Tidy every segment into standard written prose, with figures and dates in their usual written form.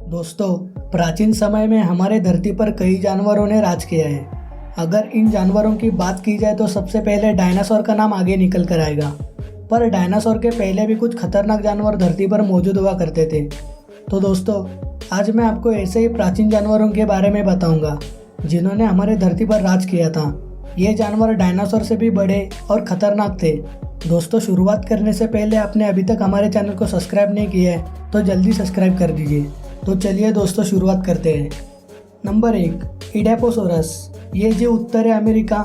दोस्तों, प्राचीन समय में हमारे धरती पर कई जानवरों ने राज किया है। अगर इन जानवरों की बात की जाए तो सबसे पहले डायनासोर का नाम आगे निकल कर आएगा। पर डायनासोर के पहले भी कुछ खतरनाक जानवर धरती पर मौजूद हुआ करते थे। तो दोस्तों, आज मैं आपको ऐसे ही प्राचीन जानवरों के बारे में बताऊंगा जिन्होंने हमारे धरती पर राज किया था। ये जानवर डायनासोर से भी बड़े और खतरनाक थे। दोस्तों, शुरुआत करने से पहले आपने अभी तक हमारे चैनल को सब्सक्राइब नहीं किया है तो जल्दी सब्सक्राइब कर दीजिए। तो चलिए दोस्तों, शुरुआत करते हैं। नंबर 1, इडेपोसोरस। ये जीव उत्तरी अमेरिका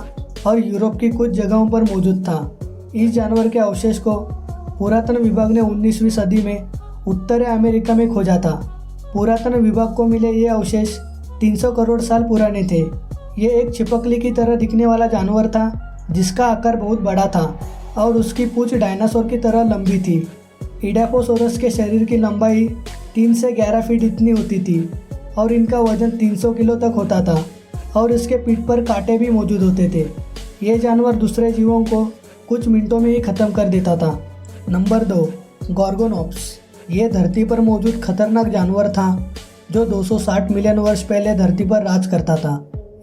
और यूरोप की कुछ जगहों पर मौजूद था। इस जानवर के अवशेष को पुरातन विभाग ने 19वीं सदी में उत्तरी अमेरिका में खोजा था। पुरातन विभाग को मिले ये अवशेष 300 करोड़ साल पुराने थे। ये एक छिपकली की तरह दिखने वाला जानवर था जिसका आकार बहुत बड़ा था और उसकी पूंछ डायनासोर की तरह लंबी थी। इडेपोसोरस के शरीर की लंबाई 3 से 11 फीट इतनी होती थी और इनका वजन 300 किलो तक होता था और इसके पीठ पर कांटे भी मौजूद होते थे। ये जानवर दूसरे जीवों को कुछ मिनटों में ही ख़त्म कर देता था। नंबर 2, गॉर्गोनॉप्स। ये धरती पर मौजूद खतरनाक जानवर था जो 260 मिलियन वर्ष पहले धरती पर राज करता था।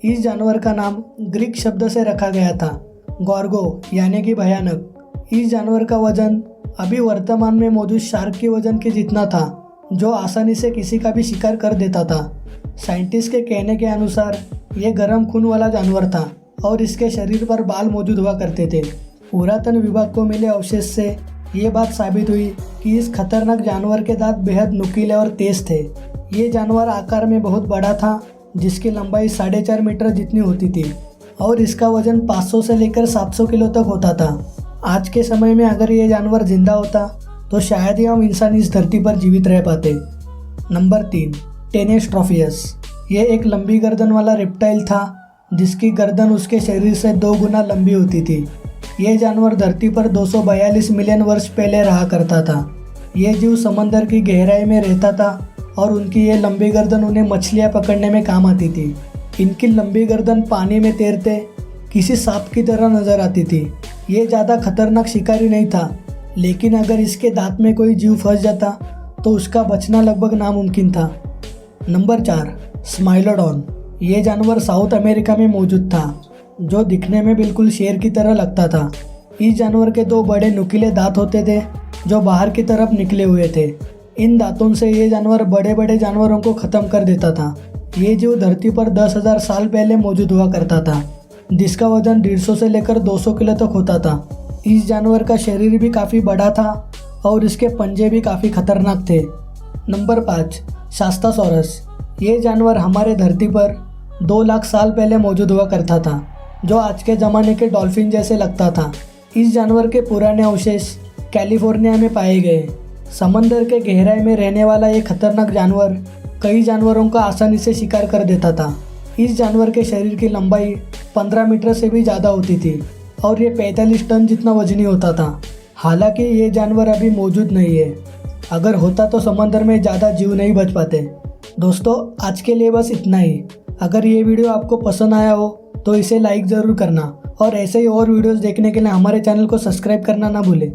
इस जानवर का नाम ग्रीक शब्द से रखा गया था, गॉर्गो यानी कि भयानक। इस जानवर का वजन अभी वर्तमान में मौजूद शार्क के वजन के जितना था, जो आसानी से किसी का भी शिकार कर देता था। साइंटिस्ट के कहने के अनुसार ये गर्म खून वाला जानवर था और इसके शरीर पर बाल मौजूद हुआ करते थे। पुरातन विभाग को मिले अवशेष से ये बात साबित हुई कि इस खतरनाक जानवर के दांत बेहद नुकीले और तेज थे। ये जानवर आकार में बहुत बड़ा था, जिसकी लंबाई 4.5 मीटर जितनी होती थी और इसका वजन 500 से लेकर 700 किलो तक होता था। आज के समय में अगर ये जानवर जिंदा होता तो शायद ही हम इंसान इस धरती पर जीवित रह पाते। नंबर 3, टेनेस्ट्रोफियस। ये एक लंबी गर्दन वाला रेप्टाइल था जिसकी गर्दन उसके शरीर से 2 गुना लंबी होती थी। ये जानवर धरती पर 242 मिलियन वर्ष पहले रहा करता था। ये जीव समंदर की गहराई में रहता था और उनकी ये लंबी गर्दन उन्हें मछलियाँ पकड़ने में काम आती थी। इनकी लंबी गर्दन पानी में तैरते किसी सांप की तरह नजर आती थी। ये ज़्यादा खतरनाक शिकारी नहीं था, लेकिन अगर इसके दांत में कोई जीव फंस जाता तो उसका बचना लगभग नामुमकिन था। नंबर 4, स्माइलोडॉन। ये जानवर साउथ अमेरिका में मौजूद था, जो दिखने में बिल्कुल शेर की तरह लगता था। इस जानवर के 2 बड़े नुकीले दांत होते थे जो बाहर की तरफ निकले हुए थे। इन दांतों से ये जानवर बड़े बड़े जानवरों को ख़त्म कर देता था। ये जीव धरती पर 10,000 साल पहले मौजूद हुआ करता था, जिसका वजन 150 से लेकर 200 किलो तक होता था। इस जानवर का शरीर भी काफ़ी बड़ा था और इसके पंजे भी काफ़ी खतरनाक थे। नंबर 5, शास्तासोरस। ये जानवर हमारे धरती पर 2 लाख साल पहले मौजूद हुआ करता था, जो आज के ज़माने के डॉल्फिन जैसे लगता था। इस जानवर के पुराने अवशेष कैलिफोर्निया में पाए गए। समंदर के गहराई में रहने वाला ये खतरनाक जानवर कई जानवरों का आसानी से शिकार कर देता था। इस जानवर के शरीर की लंबाई 15 मीटर से भी ज़्यादा होती थी और ये 45 टन जितना वजनी होता था। हालांकि ये जानवर अभी मौजूद नहीं है। अगर होता तो समंदर में ज़्यादा जीव नहीं बच पाते। दोस्तों, आज के लिए बस इतना ही। अगर ये वीडियो आपको पसंद आया हो तो इसे लाइक ज़रूर करना और ऐसे ही और वीडियोस देखने के लिए हमारे चैनल को सब्सक्राइब करना ना भूलें।